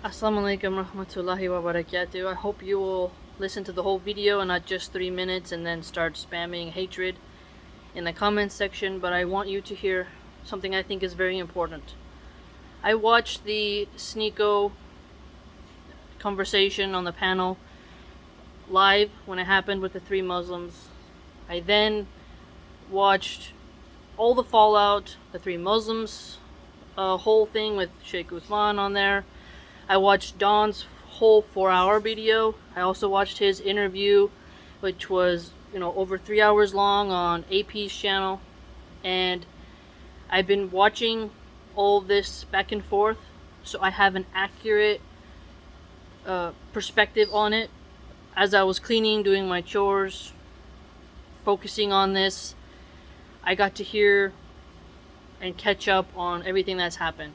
Assalamu alaikum rahmatullahi wa barakatuh. I hope you will listen to the whole video and not just 3 minutes and then start spamming hatred in the comments section, but I want you to hear something I think is very important. I watched the Sneeko conversation on the panel live when it happened with the 3 Muslims. I then watched all the fallout, the 3 Muslims, whole thing with Sheikh Uthman on there. I watched Don's whole 4-hour video. I also watched his interview, which was, over 3 hours long on AP's channel. And I've been watching all this back and forth, so I have an accurate perspective on it. As I was cleaning, doing my chores, focusing on this, I got to hear and catch up on everything that's happened.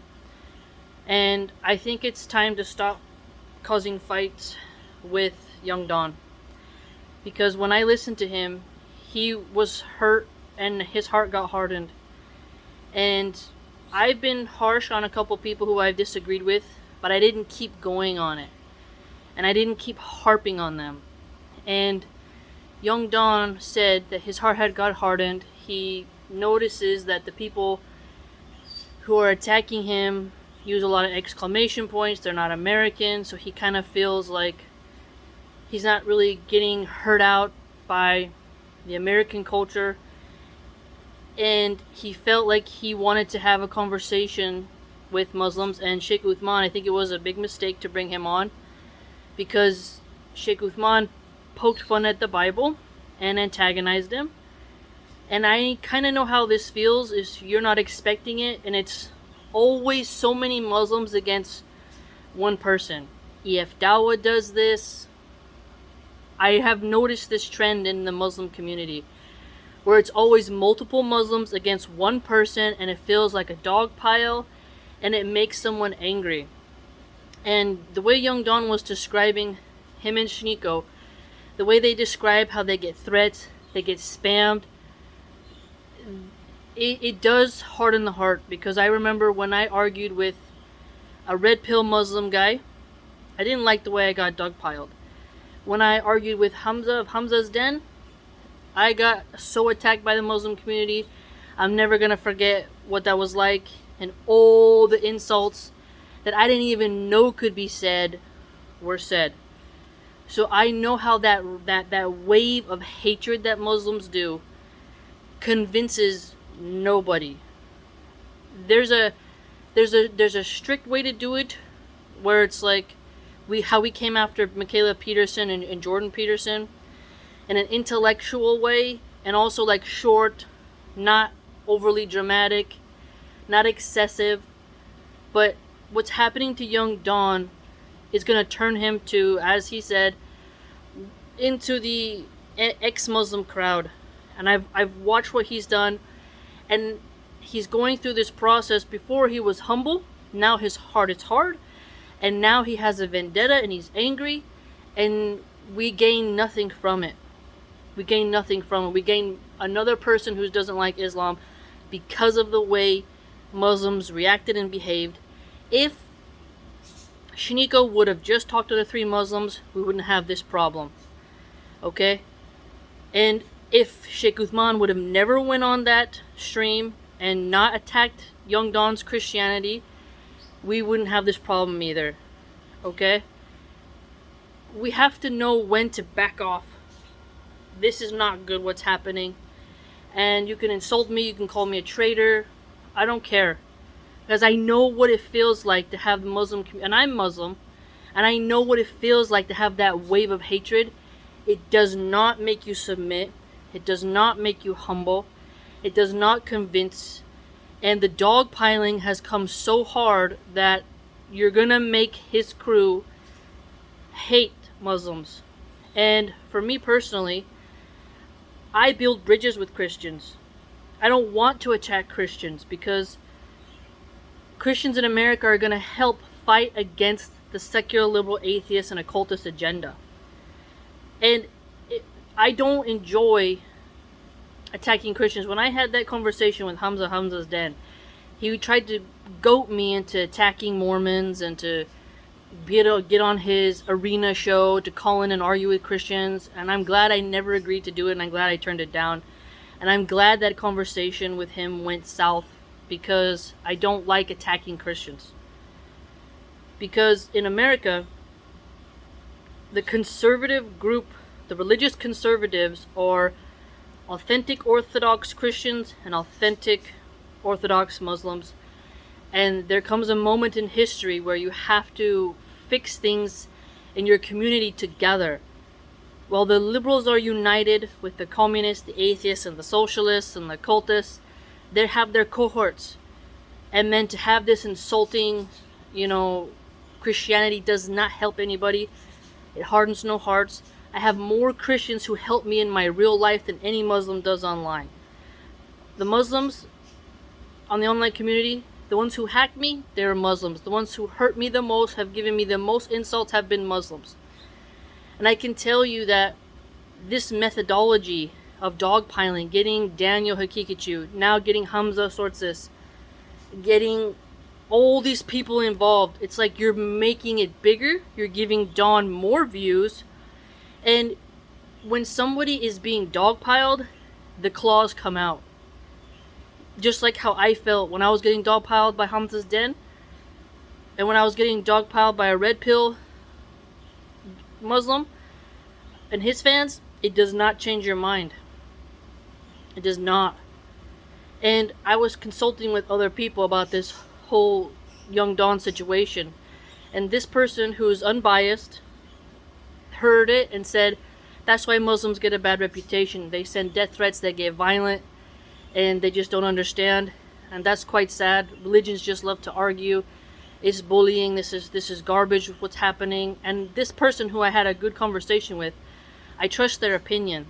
And I think it's time to stop causing fights with young Don. Because when I listened to him, he was hurt and his heart got hardened. And I've been harsh on a couple people who I've disagreed with, but I didn't keep going on it. And I didn't keep harping on them. And young Don said that his heart had got hardened. He notices that the people who are attacking him use a lot of exclamation points. They're not American, so he kind of feels like he's not really getting hurt out by the American culture. And he felt like he wanted to have a conversation with Muslims, and Sheikh Uthman, I think it was a big mistake to bring him on, because Sheikh Uthman poked fun at the Bible and antagonized him. And I kind of know how this feels if you're not expecting it, and it's always so many Muslims against one person. EF Dawah does this. I have noticed this trend in the Muslim community, where it's always multiple Muslims against one person, and it feels like a dog pile, and it makes someone angry. And the way Young Don was describing him and Sneeko, the way they describe how they get threats, they get spammed, it does harden the heart. Because I remember when I argued with a red pill Muslim guy, I didn't like the way I got dogpiled. When I argued with Hamza of Hamza's Den, I got so attacked by the Muslim community. I'm never gonna forget what that was like, and all the insults that I didn't even know could be said were said. So I know how that wave of hatred that Muslims do convinces nobody. There's a strict way to do it, where it's like how we came after Michaela Peterson and Jordan Peterson, in an intellectual way, and also like short, not overly dramatic, not excessive. But what's happening to young Don is gonna turn him to, as he said, into the ex-Muslim crowd. And I've watched what he's done, and he's going through this process. Before he was humble, now his heart is hard, and now he has a vendetta and he's angry, and we gain nothing from it. We gain nothing from it. We gain another person who doesn't like Islam because of the way Muslims reacted and behaved. If Sneeko would have just talked to the 3 Muslims, we wouldn't have this problem. Okay? And if Sheikh Uthman would have never went on that stream and not attacked young Don's Christianity, we wouldn't have this problem either. Okay? We have to know when to back off. This is not good what's happening. And you can insult me, you can call me a traitor. I don't care. Because I know what it feels like to have the Muslim community, and I'm Muslim, and I know what it feels like to have that wave of hatred. It does not make you submit. It does not make you humble. It does not convince. And the dogpiling has come so hard that you're gonna make his crew hate Muslims. And for me personally, I build bridges with Christians. I don't want to attack Christians, because Christians in America are gonna help fight against the secular liberal atheist and occultist agenda. And I don't enjoy attacking Christians. When I had that conversation with Hamza's Den, he tried to goat me into attacking Mormons and to be able to get on his arena show to call in and argue with Christians, and I'm glad I never agreed to do it, and I'm glad I turned it down. And I'm glad that conversation with him went south, because I don't like attacking Christians. Because in America, the conservative group, the religious conservatives, are authentic Orthodox Christians and authentic Orthodox Muslims. And there comes a moment in history where you have to fix things in your community together. While the liberals are united with the communists, the atheists, and the socialists, and the cultists, they have their cohorts. And then to have this insulting, Christianity does not help anybody. It hardens no hearts. I have more Christians who help me in my real life than any Muslim does online. The Muslims on the online community, the ones who hack me, they're Muslims. The ones who hurt me the most, have given me the most insults, have been Muslims. And I can tell you that this methodology of dogpiling, getting Daniel Hakikachu, now getting Hamza Sortsis, getting all these people involved, it's like you're making it bigger, you're giving Dawn more views, and when somebody is being dogpiled, the claws come out. Just like how I felt when I was getting dogpiled by Hamza's Den, and when I was getting dogpiled by a red pill Muslim and his fans, it does not change your mind. It does not. And I was consulting with other people about this whole Young Dawn situation, and this person who is unbiased heard it and said, that's why Muslims get a bad reputation. They send death threats, they get violent, and they just don't understand. And that's quite sad. Religions just love to argue. It's bullying. This is garbage, what's happening. And this person who I had a good conversation with, I trust their opinion.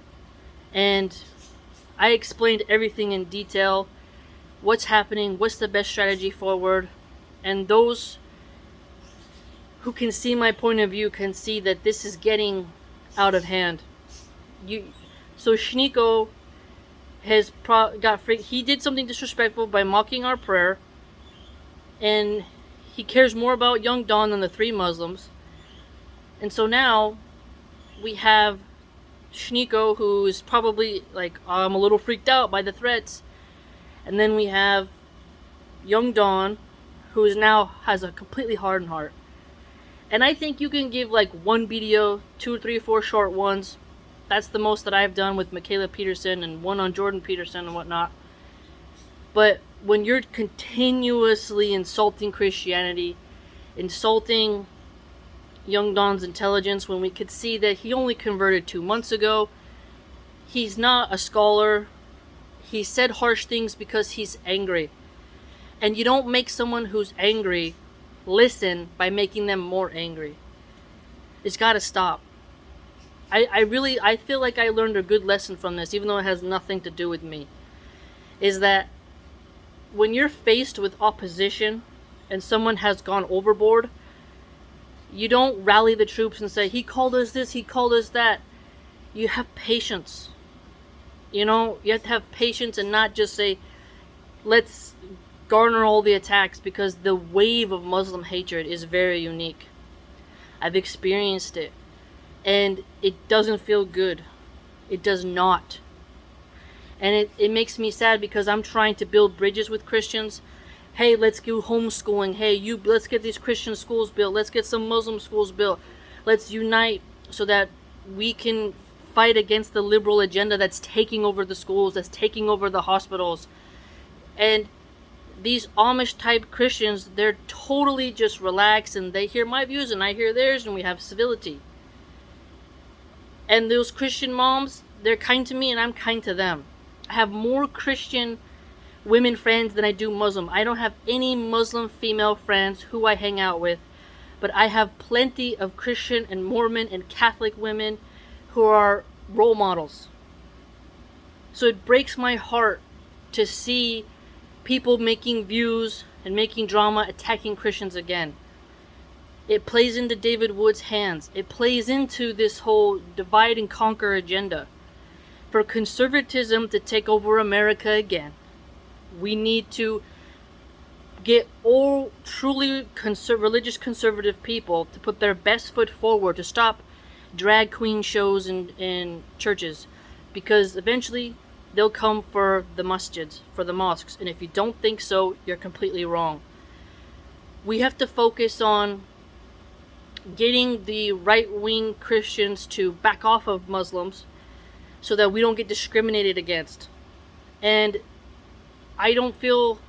And I explained everything in detail. What's happening, what's the best strategy forward. And those who can see my point of view can see that this is getting out of hand. So Shniko has he did something disrespectful by mocking our prayer, and he cares more about Young Dawn than the three Muslims. And so now we have Shniko, who is probably like, I'm a little freaked out by the threats, and then we have Young Dawn, who is now has a completely hardened heart. And I think you can give like one video, 2, 3, 4 short ones. That's the most that I've done with Michaela Peterson, and one on Jordan Peterson and whatnot. But when you're continuously insulting Christianity, insulting Young Dawn's intelligence, when we could see that he only converted 2 months ago, he's not a scholar, he said harsh things because he's angry. And you don't make someone who's angry listen by making them more angry. It's got to stop. I feel like I learned a good lesson from this, even though it has nothing to do with me. Is that when you're faced with opposition and someone has gone overboard, you don't rally the troops and say, he called us this, he called us that. You have patience. You have to have patience and not just say, let's garner all the attacks, because the wave of Muslim hatred is very unique. I've experienced it, and it doesn't feel good. It does not. And it makes me sad, because I'm trying to build bridges with Christians. Hey, let's do homeschooling. Hey, let's get these Christian schools built. Let's get some Muslim schools built. Let's unite so that we can fight against the liberal agenda that's taking over the schools, that's taking over the hospitals. And these Amish type Christians, they're totally just relaxed, and they hear my views and I hear theirs, and we have civility. And those Christian moms, they're kind to me and I'm kind to them. I have more Christian women friends than I do Muslim. I don't have any Muslim female friends who I hang out with, but I have plenty of Christian and Mormon and Catholic women who are role models. So it breaks my heart to see people making views and making drama, attacking Christians again. It plays into David Wood's hands. It plays into this whole divide and conquer agenda. For conservatism to take over America again, we need to get all truly religious conservative people to put their best foot forward to stop drag queen shows in churches, because eventually they'll come for the masjids, for the mosques, and if you don't think so, you're completely wrong. We have to focus on getting the right-wing Christians to back off of Muslims so that we don't get discriminated against. And I don't feel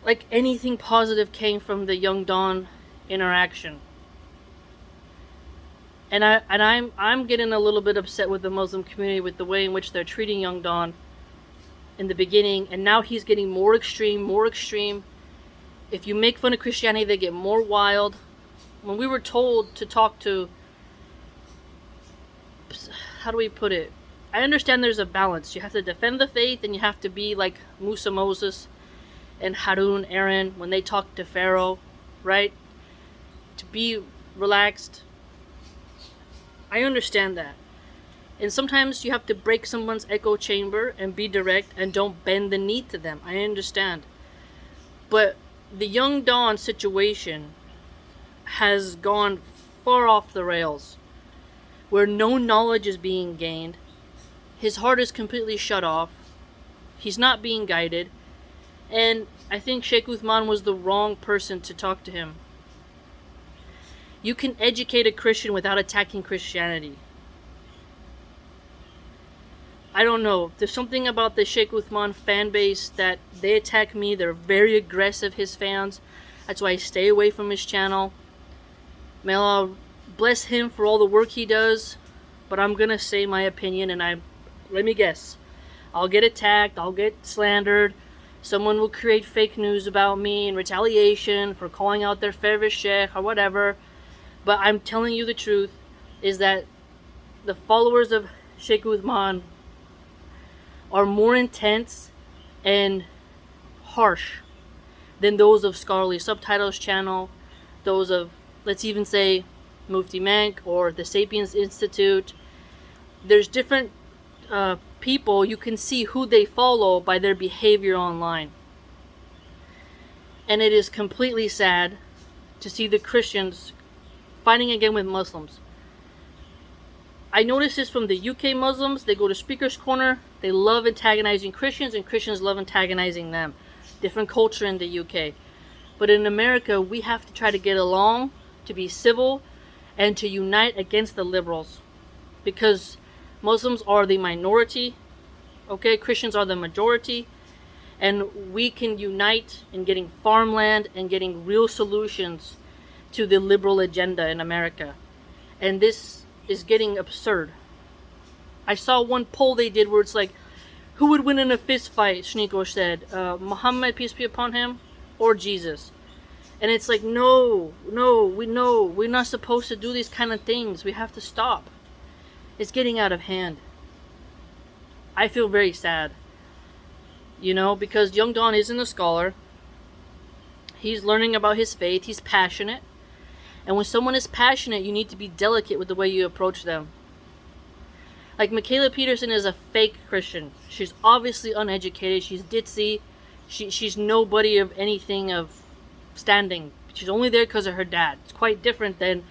like anything positive came from the Young Dawn interaction. And I'm getting a little bit upset with the Muslim community with the way in which they're treating Young Dawn in the beginning, and now he's getting more extreme, more extreme. If you make fun of Christianity, they get more wild. When we were told to talk to, how do we put it? I understand there's a balance. You have to defend the faith, and you have to be like Musa, Moses, and Harun, Aaron, when they talked to Pharaoh, right? To be relaxed. I understand that. And sometimes you have to break someone's echo chamber and be direct and don't bend the knee to them. I understand. But the Young Dawn situation has gone far off the rails, where no knowledge is being gained. His heart is completely shut off. He's not being guided. And I think Sheikh Uthman was the wrong person to talk to him. You can educate a Christian without attacking Christianity. I don't know. There's something about the Sheikh Uthman fan base that they attack me. They're very aggressive, his fans. That's why I stay away from his channel. May Allah bless him for all the work he does. But I'm going to say my opinion, and let me guess. I'll get attacked. I'll get slandered. Someone will create fake news about me in retaliation for calling out their favorite sheikh or whatever. But I'm telling you the truth, is that the followers of Sheikh Uthman are more intense and harsh than those of Scholarly Subtitles channel, those of, let's even say, Mufti Menk or the Sapiens Institute. There's different people. You can see who they follow by their behavior online. And it is completely sad to see the Christians fighting again with Muslims. I notice this from the UK Muslims. They go to Speaker's Corner. They love antagonizing Christians, and Christians love antagonizing them. Different culture in the UK. But in America, we have to try to get along, to be civil, and to unite against the liberals. Because Muslims are the minority, okay? Christians are the majority. And we can unite in getting farmland and getting real solutions to the liberal agenda in America. And this is getting absurd. I saw one poll they did where it's like, who would win in a fist fight, Shniko said, Muhammad, peace be upon him, or Jesus? And it's like, no, we're not supposed to do these kind of things. We have to stop. It's getting out of hand. I feel very sad, because Young Dawn isn't a scholar. He's learning about his faith. He's passionate. And when someone is passionate, you need to be delicate with the way you approach them. Like Michaela Peterson is a fake Christian. She's obviously uneducated. She's ditzy. She's nobody of anything of standing. She's only there because of her dad. It's quite different than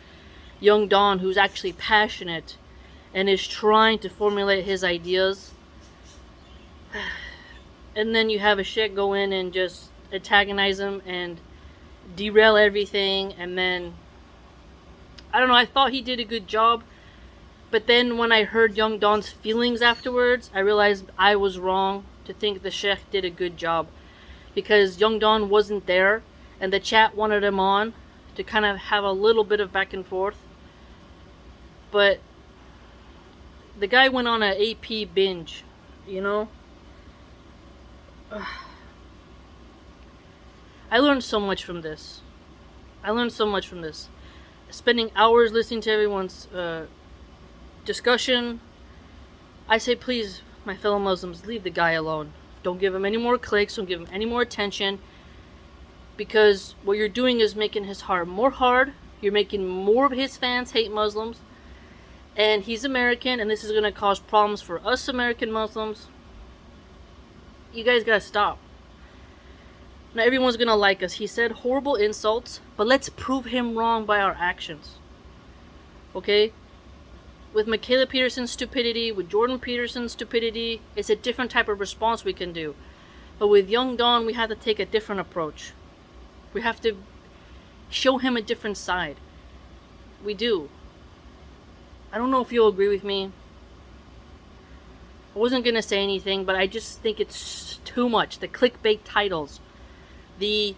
Young Dawn, who's actually passionate and is trying to formulate his ideas. And then you have a sheikh go in and just antagonize him and derail everything, and then I don't know, I thought he did a good job, but then when I heard Young Dawn's feelings afterwards, I realized I was wrong to think the sheikh did a good job, because Young Dawn wasn't there, and the chat wanted him on to kind of have a little bit of back and forth, but the guy went on an AP binge, I learned so much from this. Spending hours listening to everyone's discussion. I say, please, my fellow Muslims, leave the guy alone. Don't give him any more clicks. Don't give him any more attention. Because what you're doing is making his heart more hard. You're making more of his fans hate Muslims. And he's American, and this is going to cause problems for us American Muslims. You guys gotta stop. Not everyone's gonna like us. He said horrible insults, but let's prove him wrong by our actions. Okay? With Michaela Peterson's stupidity, with Jordan Peterson's stupidity, it's a different type of response we can do. But with Young Don, we have to take a different approach. We have to show him a different side. We do. I don't know if you'll agree with me. I wasn't going to say anything, but I just think it's too much. The clickbait titles. The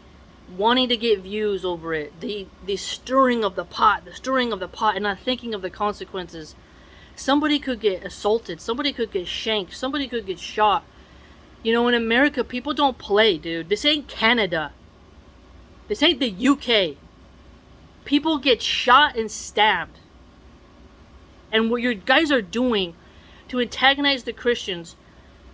wanting to get views over it. The stirring of the pot. The stirring of the pot and not thinking of the consequences. Somebody could get assaulted. Somebody could get shanked. Somebody could get shot. You know, in America, people don't play, dude. This ain't Canada. This ain't the UK. People get shot and stabbed. And what you guys are doing to antagonize the Christians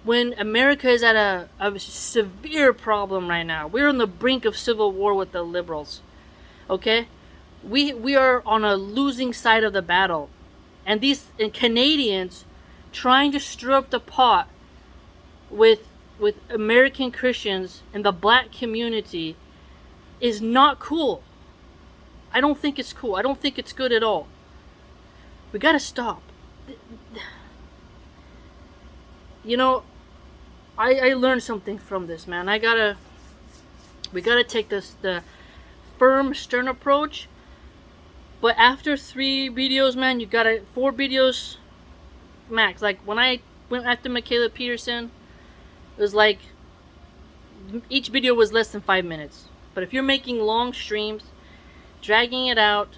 when America is at a severe problem right now. We're on the brink of civil war with the liberals. Okay? We are on a losing side of the battle. And Canadians trying to stir up the pot with American Christians and the black community is not cool. I don't think it's cool. I don't think it's good at all. We gotta stop. You know, I learned something from this, man. We gotta take the firm, stern approach. But after 3 videos, man, 4 videos max. Like when I went after Michaela Peterson, it was like each video was less than 5 minutes. But if you're making long streams, dragging it out,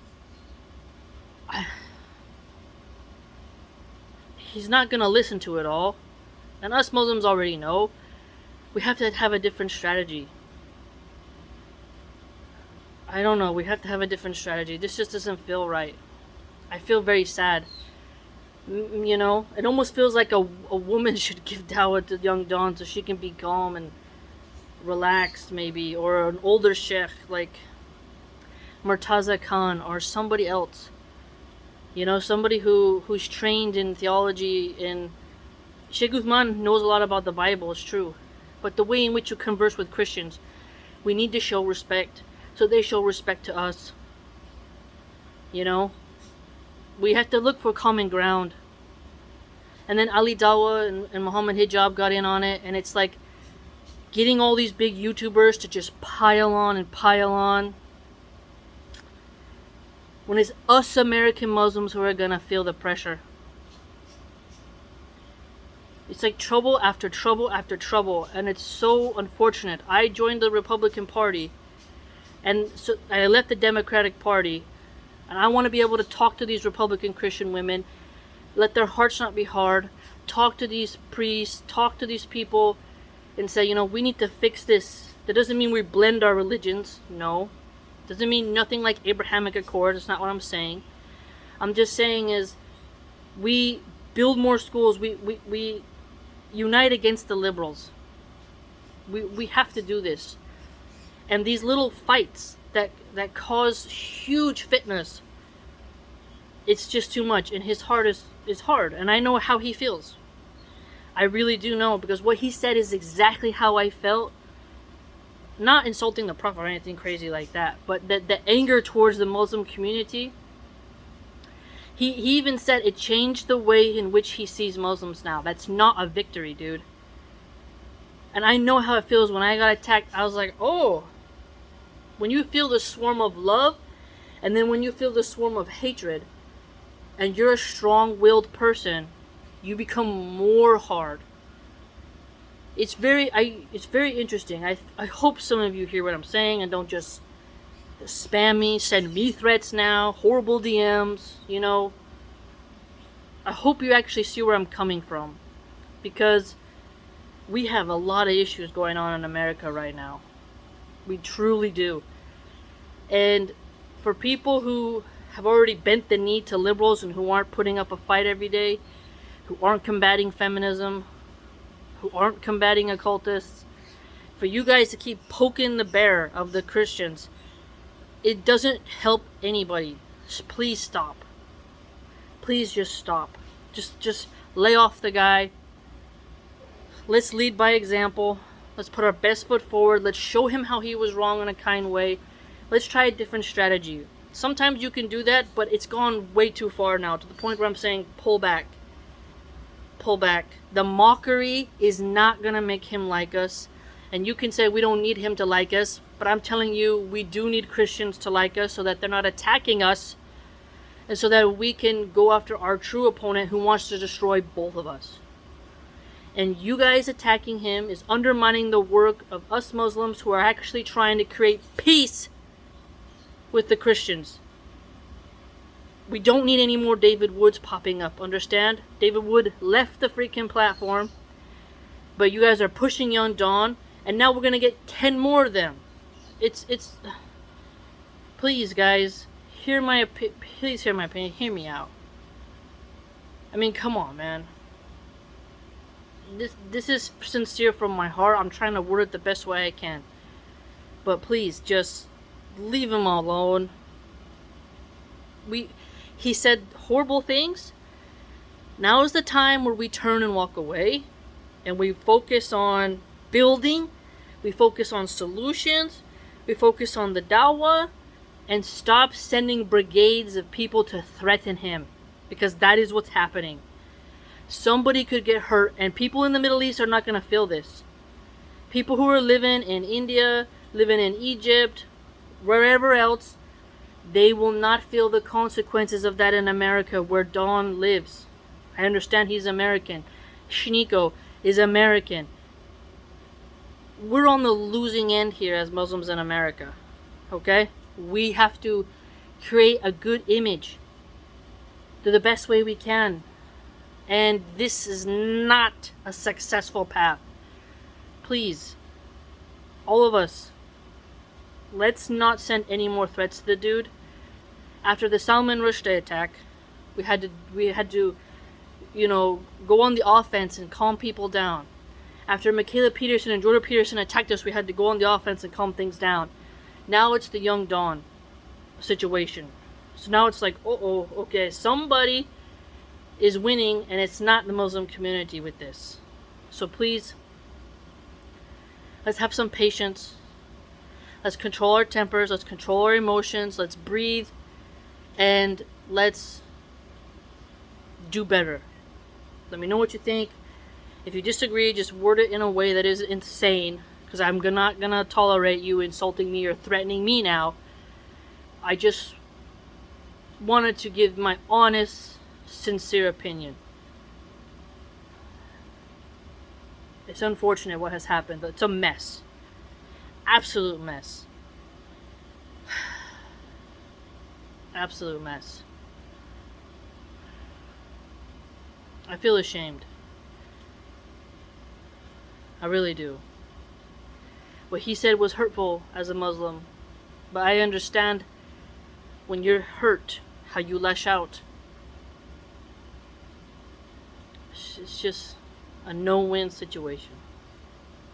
he's not gonna listen to it all. And us Muslims already know. We have to have a different strategy. I don't know. We have to have a different strategy. This just doesn't feel right. I feel very sad. You know, it almost feels like a woman should give dawah to Young Don so she can be calm and relaxed, maybe. Or an older sheikh like Murtaza Khan or somebody else. You know, somebody who's trained in theology. And Sheikh Uthman knows a lot about the Bible, it's true. But the way in which you converse with Christians, we need to show respect. So they show respect to us. You know? We have to look for common ground. And then Ali Dawah and Muhammad Hijab got in on it. And it's like getting all these big YouTubers to just pile on and pile on. When it's us American Muslims who are gonna feel the pressure. It's like trouble after trouble after trouble. And it's so unfortunate. I joined the Republican Party. And so I left the Democratic Party. And I want to be able to talk to these Republican Christian women. Let their hearts not be hard. Talk to these priests. Talk to these people. And say, you know, we need to fix this. That doesn't mean we blend our religions. No. Doesn't mean nothing like Abrahamic Accord. That's not what I'm saying. I'm just saying is we build more schools. We unite against the liberals. We have to do this. And these little fights that cause huge fitness, it's just too much. And his heart is hard. And I know how he feels. I really do know. Because what he said is exactly how I felt. Not insulting the Prophet or anything crazy like that. But the anger towards the Muslim community. He even said it changed the way in which he sees Muslims now. That's not a victory, dude. And I know how it feels when I got attacked. I was like, oh. When you feel the swarm of love, and then when you feel the swarm of hatred, and you're a strong-willed person, you become more hard. It's very interesting. I hope some of you hear what I'm saying and don't just spam me, send me threats now, horrible DMs, you know. I hope you actually see where I'm coming from. Because we have a lot of issues going on in America right now. We truly do. And for people who have already bent the knee to liberals and who aren't putting up a fight every day, who aren't combating feminism, who aren't combating occultists, for you guys to keep poking the bear of the Christians, it doesn't help anybody. Please stop. Please just stop. Just lay off the guy. Let's lead by example. Let's put our best foot forward. Let's show him how he was wrong in a kind way. Let's try a different strategy. Sometimes you can do that, but it's gone way too far now, to the point where I'm saying pull back. Pull back. The mockery is not going to make him like us. And you can say we don't need him to like us, but I'm telling you, we do need Christians to like us so that they're not attacking us, and so that we can go after our true opponent who wants to destroy both of us. And you guys attacking him is undermining the work of us Muslims who are actually trying to create peace with the Christians. We don't need any more David Woods popping up, understand? David Wood left the freaking platform, but you guys are pushing Young Dawn, and now we're going to get 10 more of them. It's please guys, please hear my opinion, hear me out. I mean, come on, man. This is sincere from my heart. I'm trying to word it the best way I can. But please, just leave him alone. He said horrible things. Now is the time where we turn and walk away, and we focus on building, we focus on solutions, we focus on the dawah, and stop sending brigades of people to threaten him, because that is what's happening. Somebody could get hurt, and people in the Middle East are not going to feel this. People who are living in India, living in Egypt, wherever else, they will not feel the consequences of that in America, where Dawn lives. I understand he's American. Shiniko is American. We're on the losing end here as Muslims in America. Okay? We have to create a good image. Do the best way we can. And this is not a successful path. Please, all of us, let's not send any more threats to the dude. After the Salman Rushdie attack, we had to, go on the offense and calm people down. After Michaela Peterson and Jordan Peterson attacked us, we had to go on the offense and calm things down. Now it's the Young Dawn situation. So now it's like, okay, somebody is winning, and it's not the Muslim community with this. So please, let's have some patience. Let's control our tempers. Let's control our emotions. Let's breathe. And let's do better. Let me know what you think. If you disagree, just word it in a way that isn't insane, because I'm not gonna tolerate you insulting me or threatening me now. I just wanted to give my honest, sincere opinion. It's unfortunate what has happened. It's a mess. Absolute mess. Absolute mess. I feel ashamed. I really do. What he said was hurtful as a Muslim, but I understand when you're hurt, how you lash out. It's just a no-win situation.